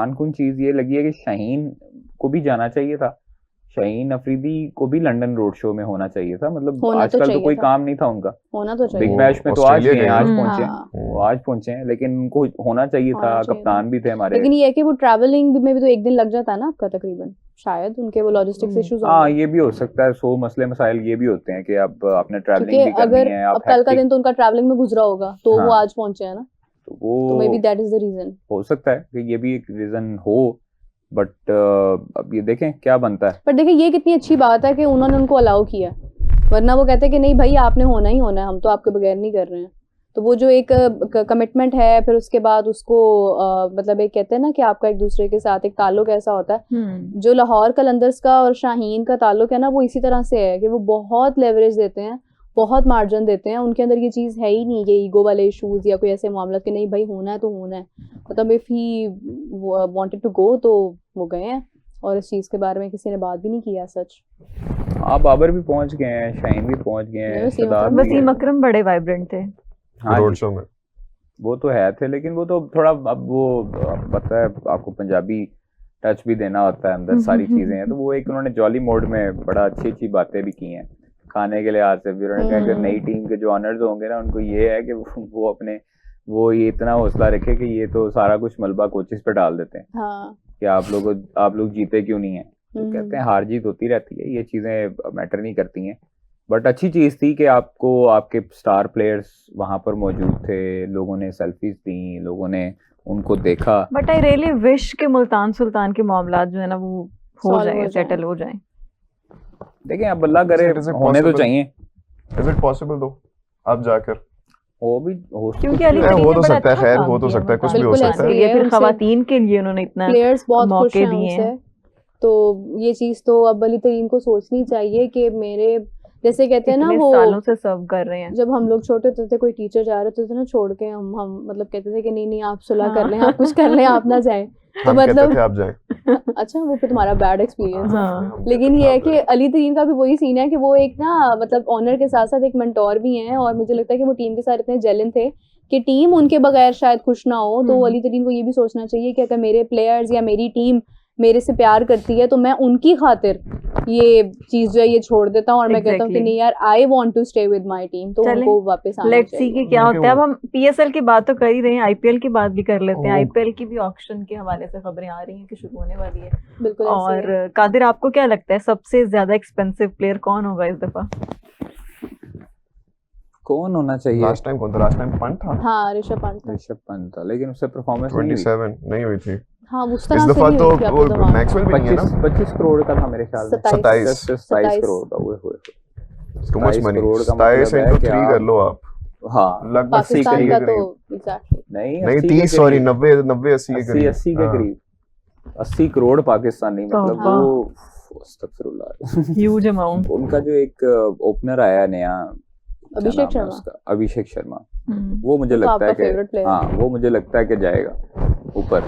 हैरान कुन चीज ये लगी है कि शाहीन को भी जाना चाहिए था, शाहीन अफरीदी को भी लंदन रोड शो में होना चाहिए था, मतलब होना तो आजकल तो चाहिए कोई था, काम नहीं था उनका, होना तो बिग चाहिए, बैश में तो आज ऑस्ट्रेलिया गए हैं, गए आज हैं। पहुंचे हैं, हाँ वो आज पहुंचे हैं, लेकिन उनको होना चाहिए था, होना चाहिए था। कप्तान भी थे हमारे। लेकिन ये है कि वो ट्रैवलिंग में भी तो एक दिन लग जाता है ना आपका तकरीबन, शायद उनके वो लॉजिस्टिक्स इश्यूज हाँ होंगे, ये भी हो सकता है, सो मसले मसाइल ये भी होते हैं कि अब आपने ट्रैवलिंग क्योंकि भी करनी अगर है, अब आप कल का हेक्टिक, दिन तो उनका ट्रैवलिंग में गुजरा होगा तो वो हाँ आज पहुंचे हैं ना, तो तो मे बी वो दैट इज द रीजन। हो सकता है कि ये भी एक रीजन हो, बट अब ये देखें क्या बनता है। पर देखिए ये कितनी अच्छी बात है कि उन्होंने उनको अलाउ किया, वरना वो कहते कि नहीं भाई आपने होना ही होना है, हम तो आपके बगैर नहीं कर रहे हैं। तो वो जो एक कमिटमेंट है, फिर उसके बाद उसको मतलब एक कहते हैं ना कि आपका एक दूसरे के साथ एक ताल्लुक ऐसा होता है, जो लाहौर कलंदर्स का और शाहीन का ताल्लुक है ना, वो इसी तरह से है कि वो बहुत लेवरेज देते हैं, बहुत मार्जिन देते हैं, उनके अंदर ये चीज़ है ही नहीं, ये ईगो वाले इश्यूज या कोई ऐसे मामला कि नहीं भाई होना है तो होना है, मतलब if he wanted to go तो वो गए हैं, और इस चीज़ के बारे में किसी ने बात भी नहीं किया सच। हाँ बाबर भी पहुंच गए हैं, शाहीन भी पहुंच गए हैं, वसीम शदाब अकरम भी भी गए। वसीम अकरम बड़े वाइब्रेंट थे हाँ रोड जी शो में। वो तो है थे, लेकिन वो तो थोड़ा अब वो पता है आपको पंजाबी टच भी देना होता है, अंदर सारी चीजें हैं, तो वो एक उन्होंने जॉली मोड में बड़ा अच्छी अच्छी बातें भी की हैं खाने के लिहाज से भी। उन्होंने कहा कि नई टीम के जो ऑनर्स होंगे ना, उनको ये है कि वो अपने वो ये इतना हौसला रखे कि ये तो सारा कुछ मलबा कोचेस पे डाल देते हैं हाँ कि आप लोग जीते क्यों नहीं है, तो कहते हैं हार जीत होती रहती है, ये चीजें मैटर नहीं करती हैं। बट अच्छी चीज थी कि आपको आपके स्टार प्लेयर्स वहां पर मौजूद थे, लोगों ने सेल्फीज दी, लोगों ने उनको देखा। बट आई रियली विश के मुल्तान सुल्तान के मामला जो है ना वो हो Solve जाए, हो जाएं। सेटल हो जाए। देखें अब अल्लाह करे Is it होने तो possible? चाहिए, इज इट पॉसिबल दो आप जाकर वो भी हो क्योंकि कुछ अली भी है, हो करीम हो ने तो बड़ा सकता है, अच्छा खैर काम हो तो किया सकता है, कुछ भी हो बिल्कुल सकता ऐसे है। ही है, फिर उनसे खवातीन के लिए उन्होंने इतना प्लेयर्स बहुत खुश मौके हैं दिए हैं। उनसे, तो ये चीज़ तो अब अली तरीन को सोचनी चाहिए कि मेरे जैसे कहते हैं ना इतने वो, सालों से सर्व कर रहे हैं। जब हम लोग छोटे होते थे कोई टीचर जा रहे होते थे ना छोड़ के, हम मतलब कहते थे कि नहीं नहीं आप सुलह कर लें, आप कुछ कर लें, आप ना जाएं, तो हम कहते मतलब थे आप जाएं। अच्छा वो फिर तुम्हारा बैड एक्सपीरियंस है। हाँ लेकिन ये है कि अली तरीन का भी वही सीन है कि वो एक ना मतलब ऑनर के साथ साथ एक मेंटोर भी हैं, और मुझे लगता है कि वो टीम के साथ इतने जेलन थे कि टीम उनके बगैर शायद खुश ना हो, तो अली तरीन को ये भी सोचना चाहिए कि अगर मेरे प्लेयर्स या मेरी टीम मेरे से प्यार करती है तो मैं उनकी खातिर ये चीज जो है ये छोड़ देता हूँ, और मैं कहता हूँ कि Exactly. नहीं यार I want to stay with my team, तो चलें, उनको वापस आना लेट्स सी चाहिए। कि क्या उनके होता है। अब वो- हम पीएसएल की बात तो कर ही रहे हैं, आईपीएल की बात भी कर लेते हैं। वो- आईपीएल की भी ऑक्शन के हवाले से खबरें आ रही हैं कि शुरू होने वाली है। बिल्कुल ऐसे और है। कादिर आपको क्या लगता है सबसे ज्यादा एक्सपेंसिव प्लेयर कौन होगा इस दफा? कौन होना चाहिए? लास्ट टाइम कौन था? लास्ट टाइम पंत था, हाँ ऋषभ पंत था। ऋषभ पंत था, लेकिन उससे परफॉर्मेंस नहीं हुई। 27 नहीं हुई थी हाँ उस इस तरह से दफा, नहीं तो हुई थी वो आपको दवा। मैक्सवेल भी नहीं है ना। 25 करोड़ का था मेरे ख्याल में, 27 27 करोड़ का। ओए होए, टू मच 27 मनी। करोड़ का 27 मतलब है into कि 3 कर लो आप, हाँ लगभग 80 के पाकिस्तान का तो करीब। एग्जैक्टली नहीं नहीं 80 के 30 सॉरी करीब, 90 80 के करीब। 80 के हाँ। करीब 80 करोड़ पाकिस्तानी, मतलब तौबा। वो अस्तगफिरुल्लाह। Huge amount. उनका जो एक ओपनर आया नया, क्या अभिषेक नाम है शर्मा। उसका? अभिषेक शर्मा, हम्म। वो मुझे वो तो लगता है आपका favorite कि player हाँ वो मुझे लगता है कि जाएगा ऊपर,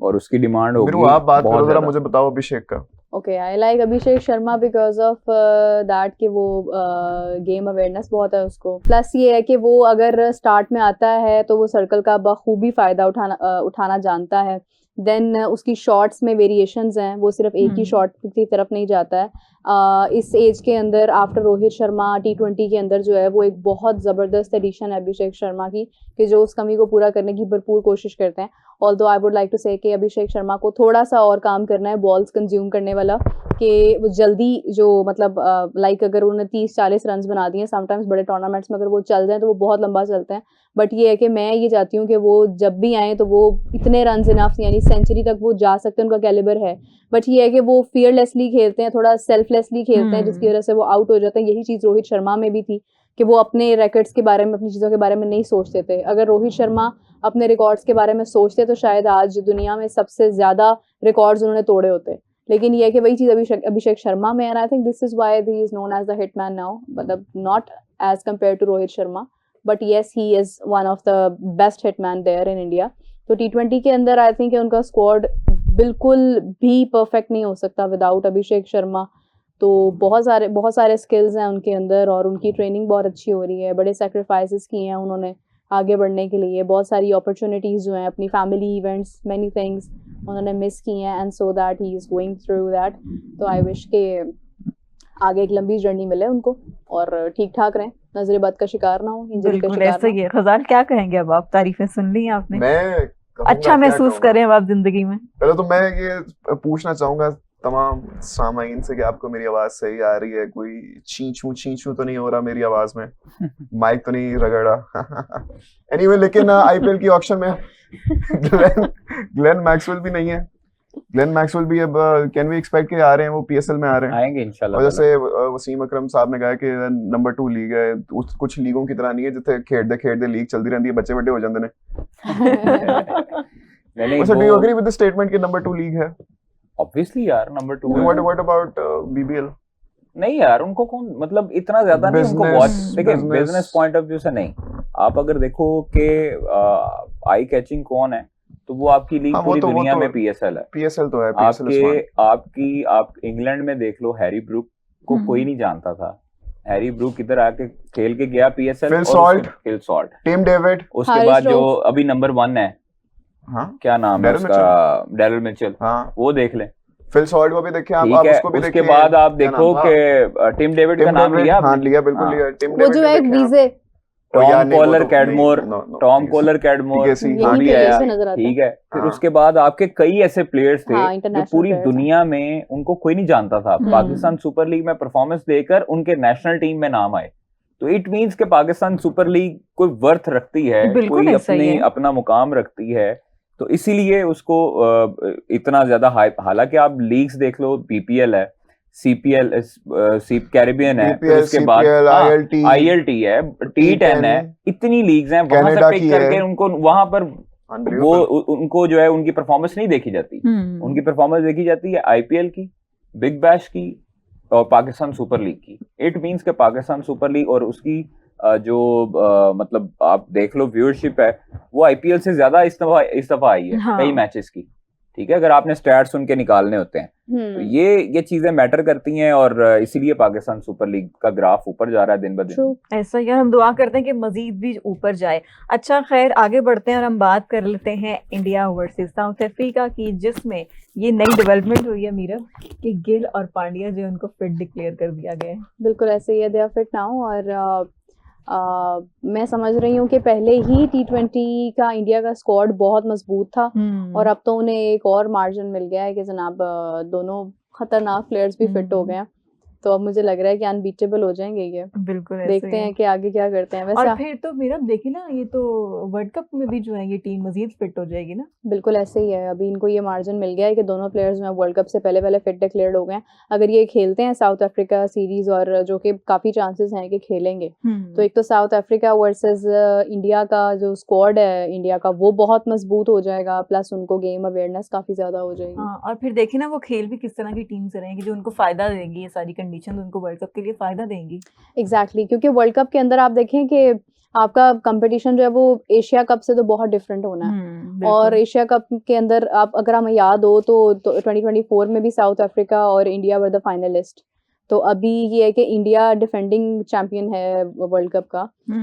और उसकी डिमांड मेरे होगी को आप बात बहुत करो जरा, ज्यादा। मुझे बताओ अभिषेक का। Okay I like Abhishek Sharma because of that कि वो गेम अवेयरनेस बहुत है उसको, प्लस ये है कि वो अगर स्टार्ट में आता है तो वो सर्कल का बखूबी फ़ायदा उठाना जानता है। देन उसकी शॉट्स में वेरिएशंस हैं, वो सिर्फ एक ही शॉट की तरफ नहीं जाता है। इस एज के अंदर आफ्टर रोहित शर्मा T20 के अंदर जो है वो एक बहुत ज़बरदस्त एडिशन है अभिषेक शर्मा की, कि जो उस कमी को पूरा करने की भरपूर कोशिश करते हैं। Although I would like to say कि अभिषेक शर्मा को थोड़ा सा और काम करना है बॉल्स कंज्यूम करने वाला, कि वो जल्दी जो मतलब लाइक अगर उन्होंने 30-40 रन बना दिए समटाइम्स बड़े टूर्नामेंट्स में अगर वो चल जाएं तो वो बहुत लंबा चलते हैं, बट ये है कि मैं ये चाहती हूँ कि वो जब भी आएँ तो वो इतने रन इनफ, यानी सेंचुरी तक वो जा सकते हैं, उनका कैलिबर है। बट ये है कि वो फियरलेसली खेलते हैं, थोड़ा सेल्फलेसली खेलते हैं, जिसकी वजह से वो आउट हो जाते हैं। यही चीज़ रोहित शर्मा में भी थी कि वो अपने रैकेट्स के बारे में, अपनी चीज़ों के बारे में नहीं सोचते थे। अगर रोहित शर्मा अपने रिकॉर्ड्स के बारे में सोचते तो शायद आज दुनिया में सबसे ज़्यादा रिकॉर्ड्स उन्होंने तोड़े होते। लेकिन ये है कि वही चीज़ अभिषेक शर्मा में, and I think this is why he is known as the hitman now, मतलब not as compare to Rohit Sharma, but yes he is one of the best hitman there in India. तो T20 के अंदर आई थिंक उनका squad बिल्कुल भी perfect नहीं हो सकता विदाउट अभिषेक शर्मा। तो बहुत सारे स्किल्स हैं उनके अंदर, और उनकी ट्रेनिंग बहुत अच्छी हो रही है, बड़े सेक्रीफाइसेस किए हैं उन्होंने आगे बढ़ने के लिए। बहुत सारी अपॉर्चुनिटीज़ जो हैं, अपनी फैमिली इवेंट्स, मैनी थिंग्स उन्होंने मिस की हैं, and so that he is going through that. तो आई विश के आगे एक लंबी जर्नी मिले उनको और ठीक ठाक रहें, नजर बद का शिकार ना हो, इंजरी का बिल्कुल शिकार ऐसा ना ही है। खजान क्या कहेंगे अब आप, तारीफें सुन ली आपने, मैं कहूंगा अच्छा क्या महसूस कहूंगा। करें अब आप जिंदगी में। पहले तो मैं ये पूछना चाहूंगा तमाम सामाईन से कि आपको मेरी आवाज सही आ रही है, कोई चींचू तो नहीं हो रहा मेरी आवाज में, माइक तो नहीं रगड़ा। एनीवे लेकिन आईपीएल की ऑक्शन में ग्लेन मैक्सवेल भी नहीं है। ग्लेन मैक्सवेल भी अब कैन वी एक्सपेक्ट के आ रहे हैं, वो पीएसएल में आ रहे हैं। आएंगे इंशाल्लाह। और जैसे वसीम अकरम साहब ने कहा कि नंबर 2 लीग है, कुछ लीगों की तरह नहीं है जिथे खेड़ते लीग चलती रहती है, बच्चे बड़े हो जाते हैं। नहीं So do you agree with the statement कि नंबर 2 लीग है? ऑब्वियसली यार नंबर 2 What about BBL? नहीं यार, उनको कौन मतलब इतना ज्यादा नहीं उनको Business- वॉच, देखिए business- business point of view से नहीं। आप अगर देखो कि आई कैचिंग कौन है, तो वो आपकी लीग हाँ, वो पूरी तो- दुनिया में पीएसएल है। PSL तो है, PSL is fun. आप इंग्लैंड में देख लो, हैरी ब्रूक को कोई नहीं जानता था। हैरी ब्रूक इधर आके खेल के गया PSL. Phil Salt. Phil Salt, team David, उसके हारिस बाद जो रोफ। अभी नंबर 1 है, हाँ क्या नाम है Daryl उसका, डैरिल मिचेल, हाँ, वो देख ले। फिल सॉल्ट को भी देखिए आप ठीक है, उसको भी उसके देखिए। बाद आप क्या देखो नाम था? कि टीम डेविड का टिम नाम डेविड, लिया हाँ आपने? लिया, बिल्कुल हाँ। लिया। टिम वो डेविड जो भी है एक देखे आप। वीजे, ओ यार, टॉम नहीं, वो कॉलर तो- Cadmore, no, no, Tom please. Kohler Cadmore TKC, यही हाँ, भी पे आया, से नजर आता है। ठीक है। फिर हाँ। उसके बाद आपके कई ऐसे प्लेयर्स थे हाँ, जो international पूरी players दुनिया में उनको कोई नहीं जानता था, पाकिस्तान सुपर लीग में परफॉर्मेंस देकर उनके नेशनल टीम में नाम आए। तो इट मींस के पाकिस्तान सुपर लीग कोई वर्थ रखती है, बिल्कुल कोई ऐसा ही है। अपना मुकाम रखती है, तो इसीलिए उसको इतना ज्यादा हाइप। हालांकि आप लीग्स देख लो, बीपीएल है, सीपीएल, कैरिबियन है, फिर BPL, उसके बाद CPL, ILT, ILT है, T10 है, इतनी लीग्स हैं, वहां से कनाडा पिक की करके है। उनको वहां पर वो Unbelievable. उनको जो है उनकी परफॉर्मेंस नहीं देखी जाती। उनकी परफॉर्मेंस देखी जाती है आईपीएल की, बिग बैश की और पाकिस्तान सुपर लीग की। इट मींस के पाकिस्तान सुपर लीग और उसकी मतलब आप देख लो व्यूअरशिप है, वो आईपीएल से ज्यादा इस दफा आई है हाँ। कई मैचेस की। ठीक है, अगर आपने स्टैट्स उनके निकालने होते हैं तो ये चीजें मैटर करती हैं, और इसीलिए पाकिस्तान सुपर लीग का ग्राफ ऊपर जा रहा है दिन ब दिन। ट्रू। ऐसा यार, हम दुआ करते हैं कि मजीद भी ऊपर जाए। अच्छा खैर, आगे बढ़ते हैं और हम बात कर लेते हैं इंडिया वर्सेस साउथ अफ्रीका की, जिसमें ये नई डेवलपमेंट हुई है मीरा कि गिल और पांड्या जो उनको फिट डिक्लेयर कर दिया गया है। बिल्कुल ऐसे ही है, दे आर फिट नाउ। और मैं समझ रही हूँ कि पहले ही T20 का इंडिया का स्क्वाड बहुत मजबूत था और अब तो उन्हें एक और मार्जिन मिल गया है कि जनाब दोनों खतरनाक प्लेयर्स भी फिट हो गए हैं। तो अब मुझे लग रहा है कि अनबीटेबल हो जाएंगे ये। बिल्कुल ऐसे देखते ही है। हैं कि आगे क्या करते हैं। वैसे और फिर तो मेरा देखिए ना, ये तो वर्ल्ड कप में भी जो है ये टीम मजीद फिट हो जाएगी ना। बिल्कुल ऐसे ही है, अभी इनको ये मार्जिन मिल गया है कि दोनों प्लेयर्स जो हैं वर्ल्ड कप से पहले फिट डिक्लेयर्ड हो गए हैं। अगर ये खेलते हैं साउथ अफ्रीका सीरीज, और जो कि काफ़ी चांसेस हैं कि खेलेंगे, तो एक तो साउथ अफ्रीका वर्सेस इंडिया का जो स्क्वाड है इंडिया का, वो बहुत मजबूत हो जाएगा, प्लस उनको गेम अवेयरनेस काफ़ी ज़्यादा हो जाएगी। हाँ, और फिर देखिए ना वो खेल भी किस तरह की टीम से रहेंगी जो उनको फायदा देंगी, ये सारी कंडीशन उनको वर्ल्ड कप के लिए फायदा देंगी। एग्जैक्टली, क्योंकि वर्ल्ड कप के अंदर आप देखें कि आपका कंपटीशन जो है वो एशिया कप से तो बहुत डिफरेंट होना है। और एशिया कप के अंदर आप अगर हमें याद हो तो 2024 में भी साउथ अफ्रीका और इंडिया वर द फाइनलिस्ट। तो अभी ये है कि इंडिया डिफेंडिंग चैंपियन है वर्ल्ड कप का,